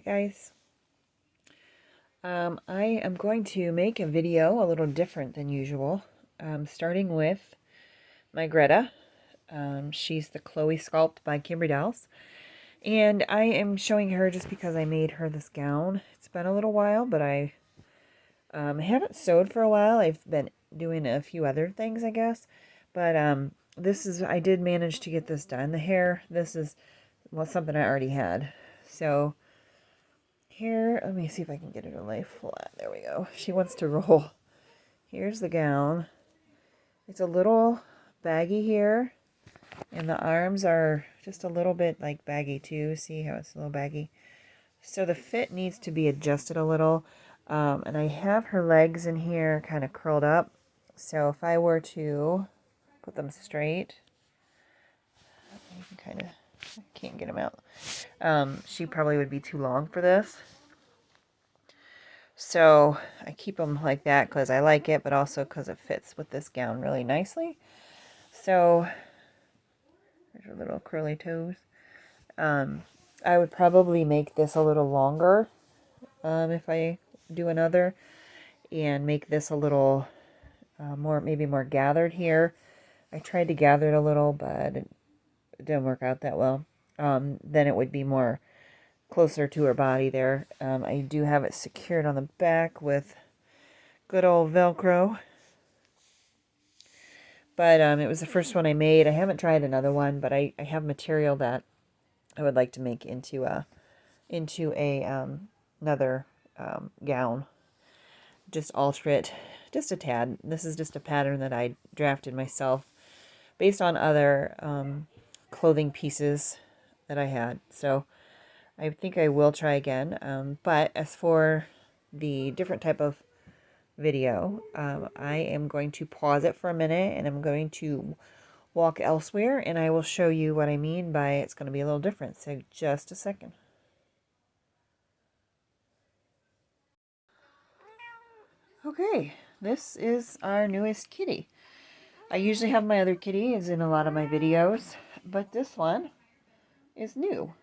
guys. I am going to make a video a little different than usual, starting with my Greta. She's the Chloe Sculpt by Kimbry Dolls, and I am showing her just because I made her this gown. It's been a little while, but I haven't sewed for a while. I've been doing a few other things, I guess, but I did manage to get this done. The hair, this is something I already had, so. Here, let me see if I can get her to lay flat. There we go. She wants to roll. Here's the gown. It's a little baggy here, and the arms are just a little bit like baggy too. See how it's a little baggy? So the fit needs to be adjusted a little. And I have her legs in here kind of curled up. So if I were to put them straight, you can kind of, I can't get them out. She probably would be too long for this. So I keep them like that because I like it, but also because it fits with this gown really nicely. So there's her little curly toes. I would probably make this a little longer if I do another, and make this a little maybe more gathered here. I tried to gather it a little, but it didn't work out that well. Then it would be more closer to her body there. I do have it secured on the back with good old Velcro. But it was the first one I made. I haven't tried another one, but I have material that I would like to make into another gown. Just alter it just a tad. This is just a pattern that I drafted myself based on other clothing pieces that I had. So I think I will try again. But as for the different type of video, I am going to pause it for a minute, and I'm going to walk elsewhere, and I will show you what I mean by it's going to be a little different. So just a second. Okay, this is our newest kitty. I usually have my other kitty is in a lot of my videos, but this one is new.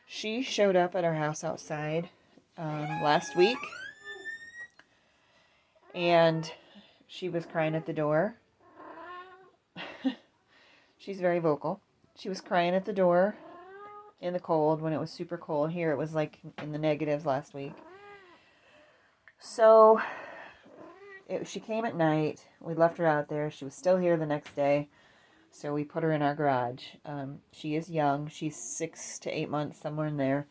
She showed up at our house outside last week, and she was crying at the door. She's very vocal. She was crying at the door in the cold when it was super cold. Here it was like in the negatives last week. So she came at night. We left her out there. She was still here the next day. So we put her in our garage. She is young. She's 6 to 8 months, somewhere in there.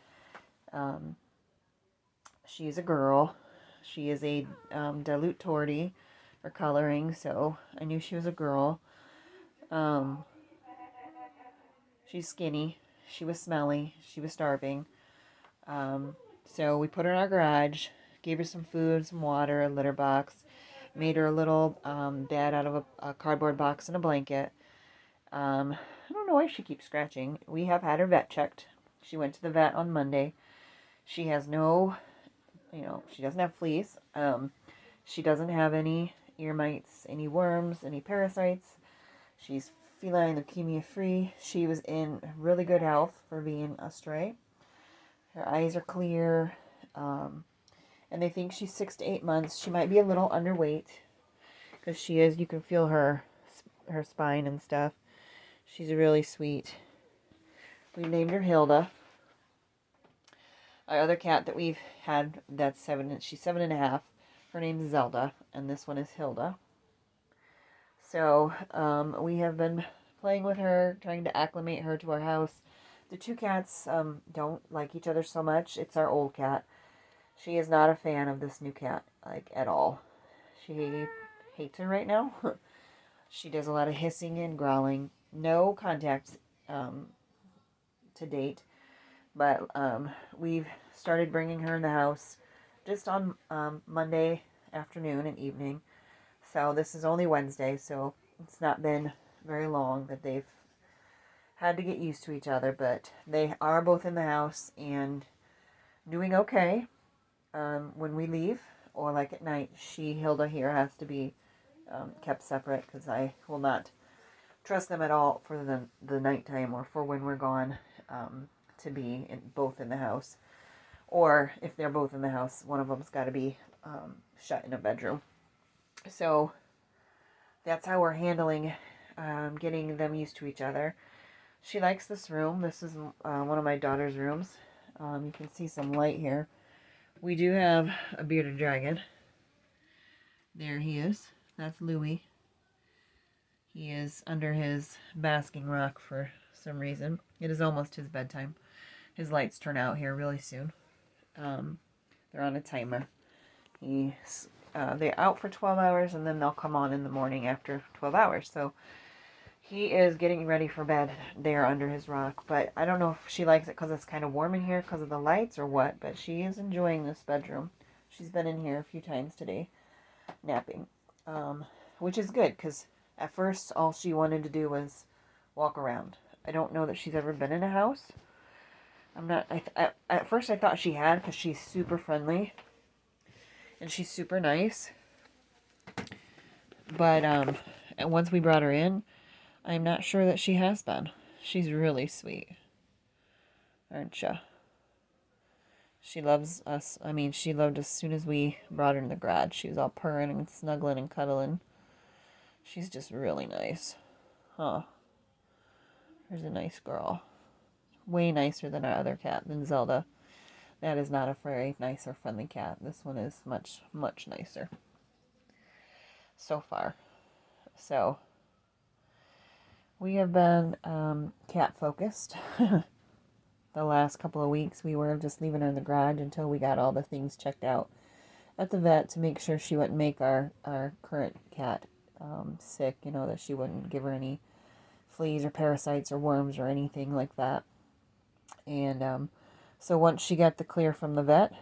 She is a girl. She is a dilute tortie for coloring, so I knew she was a girl. She's skinny. She was smelly. She was starving. So we put her in our garage, gave her some food, some water, a litter box, made her a little bed out of a cardboard box and a blanket. I don't know why she keeps scratching. We have had her vet checked. She went to the vet on Monday. She has no, she doesn't have fleas. She doesn't have any ear mites, any worms, any parasites. She's feline leukemia free. She was in really good health for being a stray. Her eyes are clear, and they think she's 6 to 8 months. She might be a little underweight because she is. You can feel her spine and stuff. She's really sweet. We named her Hilda. Our other cat that we've had, she's 7.5. Her name's Zelda, and this one is Hilda. So we have been playing with her, trying to acclimate her to our house. The two cats don't like each other so much. It's our old cat. She is not a fan of this new cat, like, at all. She hates her right now. She does a lot of hissing and growling. No contact to date. But we've started bringing her in the house just on Monday afternoon and evening. So this is only Wednesday, so it's not been very long that they've had to get used to each other. But they are both in the house and doing okay. When we leave, or like at night, Hilda here, has to be kept separate because I will not trust them at all for the nighttime or for when we're gone to be both in the house. Or if they're both in the house, one of them's got to be shut in a bedroom. So that's how we're handling getting them used to each other. She likes this room. This is one of my daughter's rooms. You can see some light here. We do have a bearded dragon. There he is. That's Louie. He is under his basking rock for some reason. It is almost his bedtime. His lights turn out here really soon. They're on a timer. They're out for 12 hours, and then they'll come on in the morning after 12 hours. So he is getting ready for bed there under his rock. But I don't know if she likes it because it's kind of warm in here because of the lights or what. But she is enjoying this bedroom. She's been in here a few times today, napping, which is good because at first all she wanted to do was walk around. I don't know that she's ever been in a house. At first I thought she had because she's super friendly and she's super nice. But and once we brought her in, I'm not sure that she has been. She's really sweet, aren't you? She loves us. I mean, she loved us as soon as we brought her in the garage. She was all purring and snuggling and cuddling. She's just really nice. Huh. There's a nice girl. Way nicer than our other cat, than Zelda. That is not a very nice or friendly cat. This one is much, much nicer. So far. So, we have been cat focused. The last couple of weeks we were just leaving her in the garage until we got all the things checked out at the vet to make sure she wouldn't make our current cat sick, you know, that she wouldn't give her any fleas or parasites or worms or anything like that. And so once she got the clear from the vet,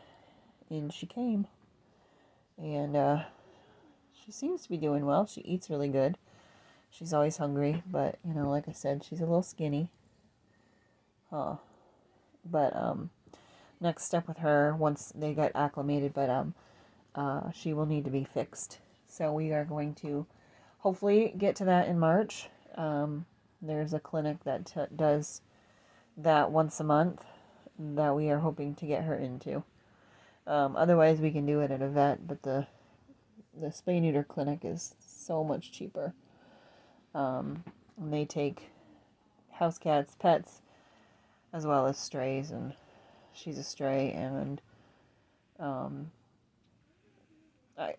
in she came. And she seems to be doing well. She eats really good. She's always hungry, but, you know, like I said, she's a little skinny. Huh. But next step with her, once they get acclimated, but she will need to be fixed. So we are going to hopefully get to that in March. There's a clinic that does that once a month that we are hoping to get her into. Otherwise, we can do it at a vet, but the spay-neuter clinic is so much cheaper. And they take house cats, pets, as well as strays, and she's a stray, and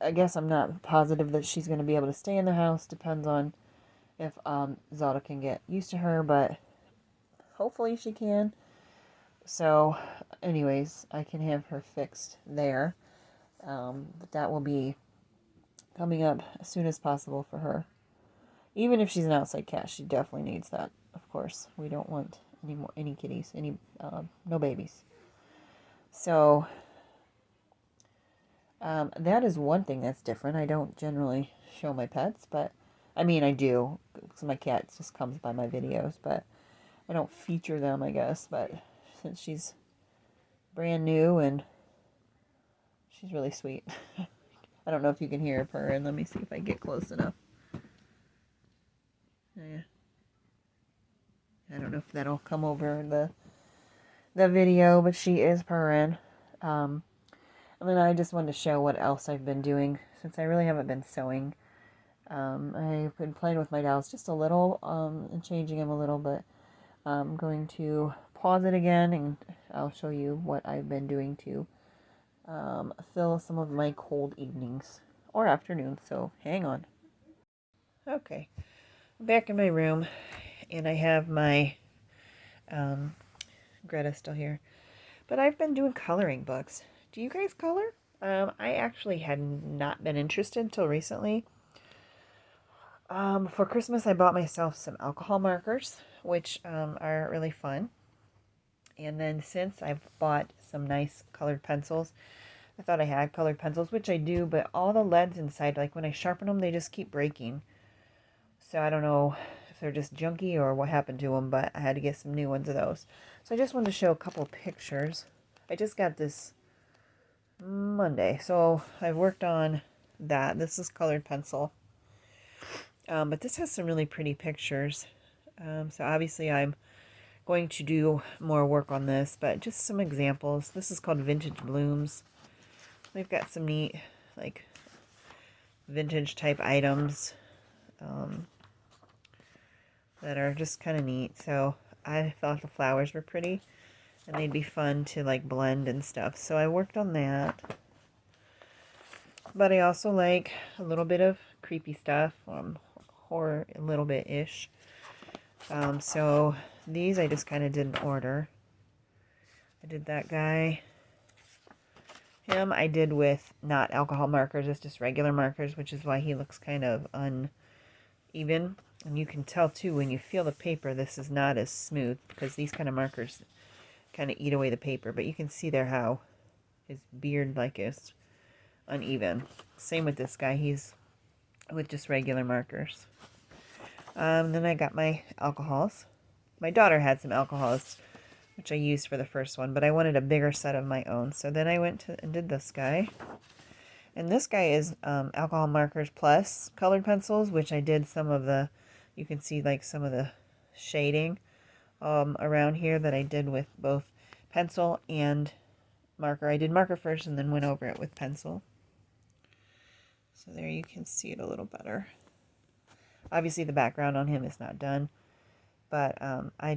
I guess I'm not positive that she's going to be able to stay in the house. Depends on if Zelda can get used to her, but hopefully she can. So, anyways, I can have her fixed there. But that will be coming up as soon as possible for her. Even if she's an outside cat, she definitely needs that, of course. We don't want any kitties, no babies. So, that is one thing that's different. I don't generally show my pets, but, I mean, I do, because my cat just comes by my videos, but I don't feature them, I guess, but since she's brand new and she's really sweet. I don't know if you can hear her purring. Let me see if I get close enough. Yeah. I don't know if that'll come over the video, but she is purring. And then I just wanted to show what else I've been doing since I really haven't been sewing. I've been playing with my dolls just a little and changing them a little, but I'm going to pause it again and I'll show you what I've been doing to fill some of my cold evenings or afternoons, so hang on. Okay, back in my room, and I have my Greta still here, but I've been doing coloring books. Do you guys color? I actually had not been interested until recently. For Christmas, I bought myself some alcohol markers, which are really fun. And then since I've bought some nice colored pencils, I thought I had colored pencils, which I do, but all the leads inside, like when I sharpen them, they just keep breaking. So I don't know if they're just junky or what happened to them, but I had to get some new ones of those. So I just wanted to show a couple pictures. I just got this Monday, so I've worked on that. This is colored pencil. But this has some really pretty pictures. So obviously I'm going to do more work on this, but just some examples. This is called Vintage Blooms. They've got some neat, like, vintage type items that are just kind of neat. So I thought the flowers were pretty and they'd be fun to like blend and stuff. So I worked on that. But I also like a little bit of creepy stuff, horror a little bit-ish. So these I just kind of did in order. I did that guy. Him I did with not alcohol markers, it's just regular markers, which is why he looks kind of uneven. And you can tell too when you feel the paper, this is not as smooth because these kind of markers kind of eat away the paper. But you can see there how his beard like is uneven. Same with this guy, he's with just regular markers. Then I got my alcohols. My daughter had some alcohols, which I used for the first one, but I wanted a bigger set of my own. So then I went and did this guy. And this guy is alcohol markers plus colored pencils, which I did some of the, you can see like some of the shading around here that I did with both pencil and marker. I did marker first and then went over it with pencil. So there you can see it a little better. Obviously the background on him is not done, but I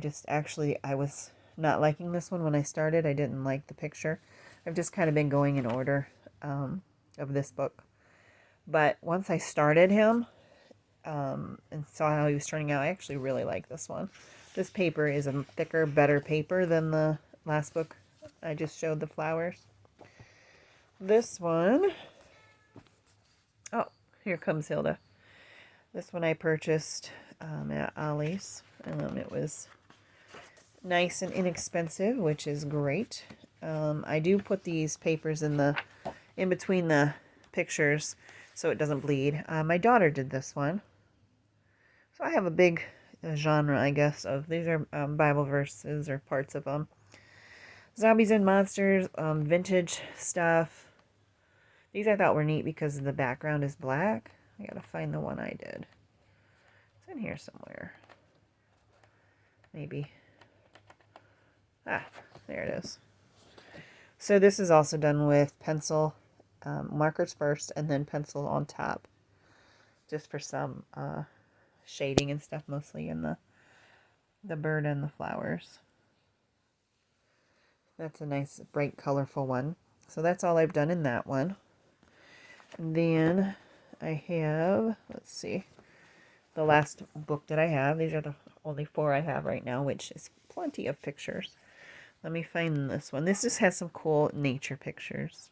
was not liking this one when I started. I didn't like the picture. I've just kind of been going in order of this book. But once I started him and saw how he was turning out, I actually really like this one. This paper is a thicker, better paper than the last book I just showed, the flowers. This one, oh, here comes Hilda. This one I purchased at Ollie's. It was nice and inexpensive, which is great. I do put these papers in between the pictures so it doesn't bleed. My daughter did this one. So I have a big genre, I guess, of these are Bible verses or parts of them. Zombies and monsters, vintage stuff. These I thought were neat because the background is black. I gotta find the one I did. It's in here somewhere. Maybe. Ah, there it is. So this is also done with pencil markers first and then pencil on top. Just for some shading and stuff, mostly in the bird and the flowers. That's a nice, bright, colorful one. So that's all I've done in that one. And then I have, let's see, the last book that I have. These are the only 4 I have right now, which is plenty of pictures. Let me find this one. This just has some cool nature pictures.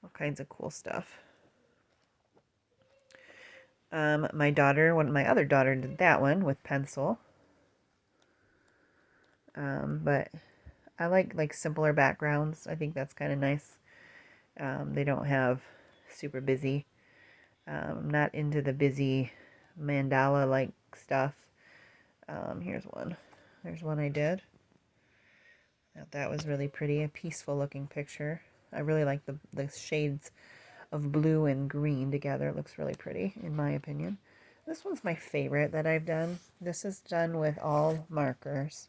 All kinds of cool stuff. My other daughter did that one with pencil. But I like simpler backgrounds. I think that's kind of nice. They don't have super busy. I'm not into the busy mandala-like stuff. Here's one. There's one I did. That was really pretty. A peaceful looking picture. I really like the shades of blue and green together. It looks really pretty, in my opinion. This one's my favorite that I've done. This is done with all markers.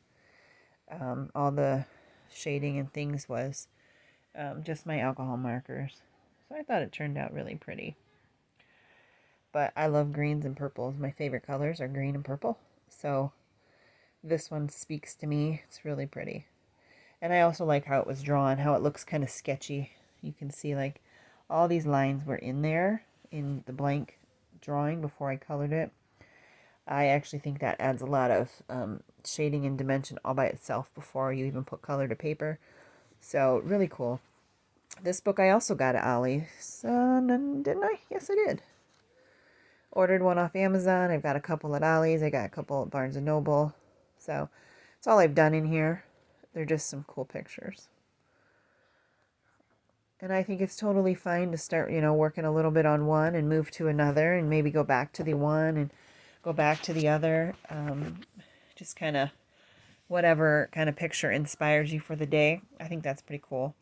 All the shading and things was just my alcohol markers. So I thought it turned out really pretty. But I love greens and purples. My favorite colors are green and purple. So this one speaks to me. It's really pretty. And I also like how it was drawn, how it looks kind of sketchy. You can see like all these lines were in there in the blank drawing before I colored it. I actually think that adds a lot of shading and dimension all by itself before you even put color to paper. So really cool. This book I also got at Ollie's, didn't I? Yes, I did. Ordered one off Amazon. I've got a couple at Ollie's. I got a couple at Barnes & Noble. So that's all I've done in here. They're just some cool pictures. And I think it's totally fine to start, working a little bit on one and move to another and maybe go back to the one and go back to the other. Just kind of whatever kind of picture inspires you for the day. I think that's pretty cool.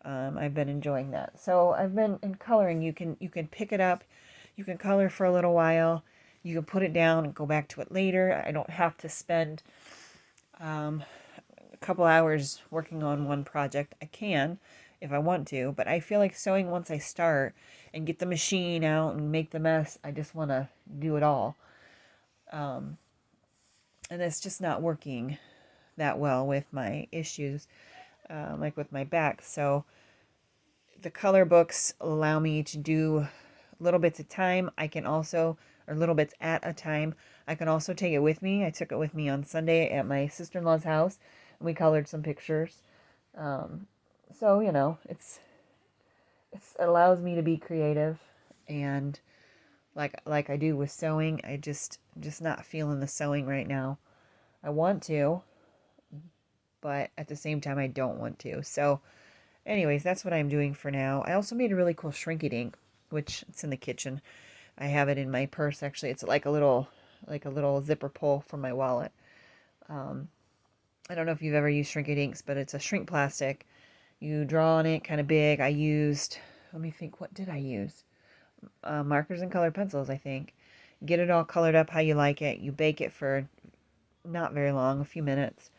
I've been enjoying that. So I've been in coloring. You can pick it up. You can color for a little while. You can put it down and go back to it later. I don't have to spend a couple hours working on one project. I can if I want to, but I feel like sewing once I start and get the machine out and make the mess, I just want to do it all. Um, and it's just not working that well with my issues, like with my back. So the color books allow me to do little bits at a time. I can also, or little bits at a time. I can also take it with me. I took it with me on Sunday at my sister-in-law's house, and we colored some pictures. Um, so it allows me to be creative, and like I do with sewing, I just not feeling the sewing right now. I want to, but at the same time I don't want to. So anyways, that's what I'm doing for now. I also made a really cool shrink ink, which it's in the kitchen. I have it in my purse actually. It's like a little zipper pull for my wallet. Um, I don't know if you've ever used Shrinkit inks, but it's a shrink plastic. You draw on it kind of big. I used, let me think, what did I use? Markers and colored pencils, I think. Get it all colored up how you like it. You bake it for not very long, a few minutes.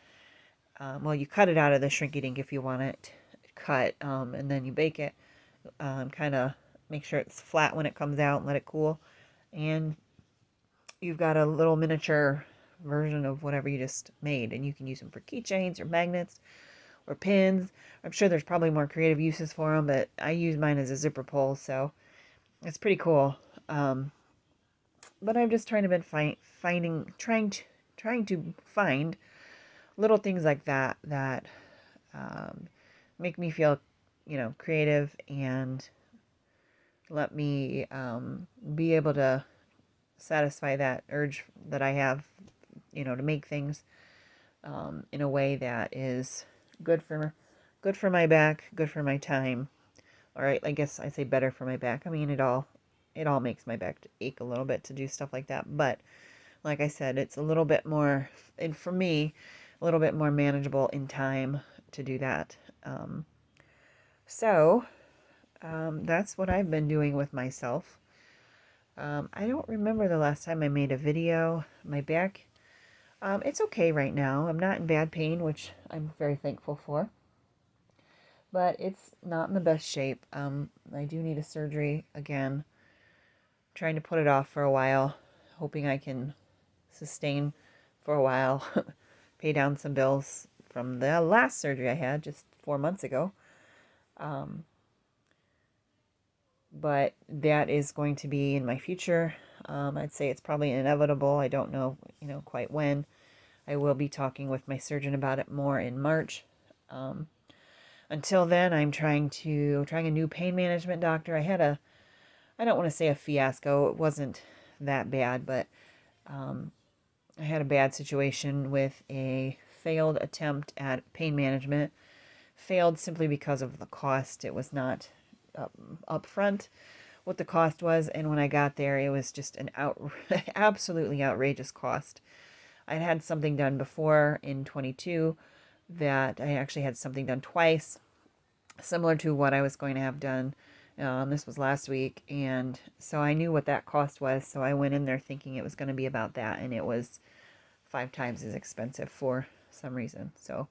Well, you cut it out of the Shrinkit ink if you want it cut, and then you bake it. Kind of make sure it's flat when it comes out and let it cool. And you've got a little miniature version of whatever you just made, and you can use them for keychains or magnets or pins. I'm sure there's probably more creative uses for them, but I use mine as a zipper pull, so it's pretty cool. But I've just trying to been trying to find little things like that that um, make me feel, creative and let me be able to satisfy that urge that I have, to make things in a way that is good for good for my back, good for my time. All right, I guess I say better for my back. I mean, it all makes my back ache a little bit to do stuff like that, but like I said, it's a little bit more, and for me, a little bit more manageable in time to do that. Um, so that's what I've been doing with myself. I don't remember the last time I made a video. My back, it's okay right now. I'm not in bad pain, which I'm very thankful for. But it's not in the best shape. I do need a surgery again. Trying to put it off for a while, hoping I can sustain for a while, pay down some bills from the last surgery I had just 4 months ago. Um, but that is going to be in my future. I'd say it's probably inevitable. I don't know, quite when. I will be talking with my surgeon about it more in March. Until then, I'm trying a new pain management doctor. I don't want to say a fiasco. It wasn't that bad, but I had a bad situation with a failed attempt at pain management. Failed simply because of the cost. It was not upfront what the cost was, and when I got there, it was just an absolutely outrageous cost. I'd had something done before in 22 that I actually had something done twice, similar to what I was going to have done. This was last week, and so I knew what that cost was, so I went in there thinking it was going to be about that, and it was 5 times as expensive for some reason. So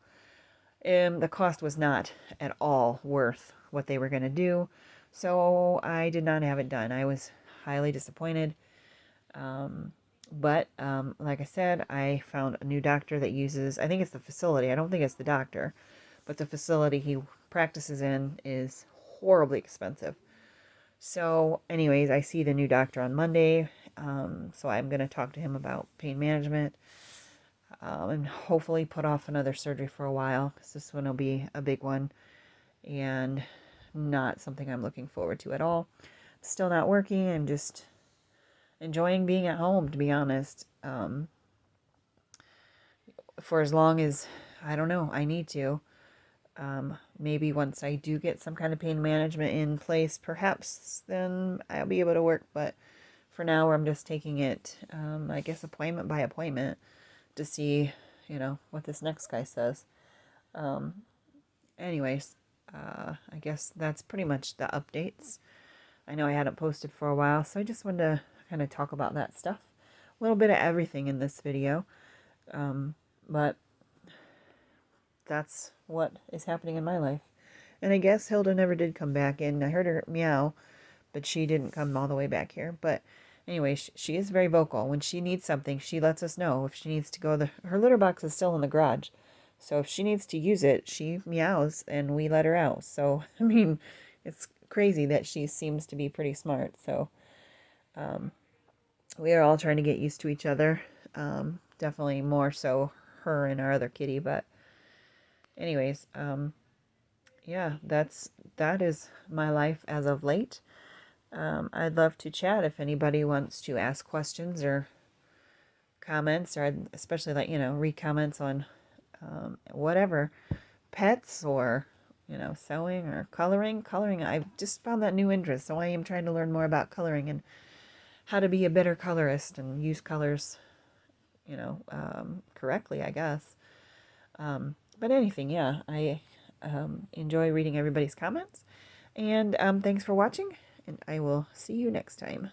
the cost was not at all worth what they were going to do, so I did not have it done. I was highly disappointed. But like I said, I found a new doctor that uses, I think it's the facility. I don't think it's the doctor, but the facility he practices in is horribly expensive. So anyways, I see the new doctor on Monday. So I'm going to talk to him about pain management, and hopefully put off another surgery for a while, because this one will be a big one and not something I'm looking forward to at all. Still not working. I'm just enjoying being at home, to be honest, for as long as, I don't know, I need to. Maybe once I do get some kind of pain management in place, perhaps then I'll be able to work. But for now, I'm just taking it, I guess, appointment by appointment to see, what this next guy says. Anyways, I guess that's pretty much the updates. I know I hadn't posted for a while, so I just wanted to kind of talk about that stuff. A little bit of everything in this video. But that's what is happening in my life. And I guess Hilda never did come back in. I heard her meow, but she didn't come all the way back here. But anyway, she is very vocal. When she needs something, she lets us know. If she needs to go, her litter box is still in the garage. So if she needs to use it, she meows and we let her out. So, I mean, it's crazy that she seems to be pretty smart. So we are all trying to get used to each other. Definitely more so her and our other kitty. But anyways, yeah, that is my life as of late. I'd love to chat if anybody wants to ask questions or comments, or I'd especially like, read comments on whatever, pets or, sewing or coloring. Coloring, I've just found that new interest, so I am trying to learn more about coloring and how to be a better colorist and use colors, correctly, I guess. But anything, yeah, I enjoy reading everybody's comments. And thanks for watching, and I will see you next time.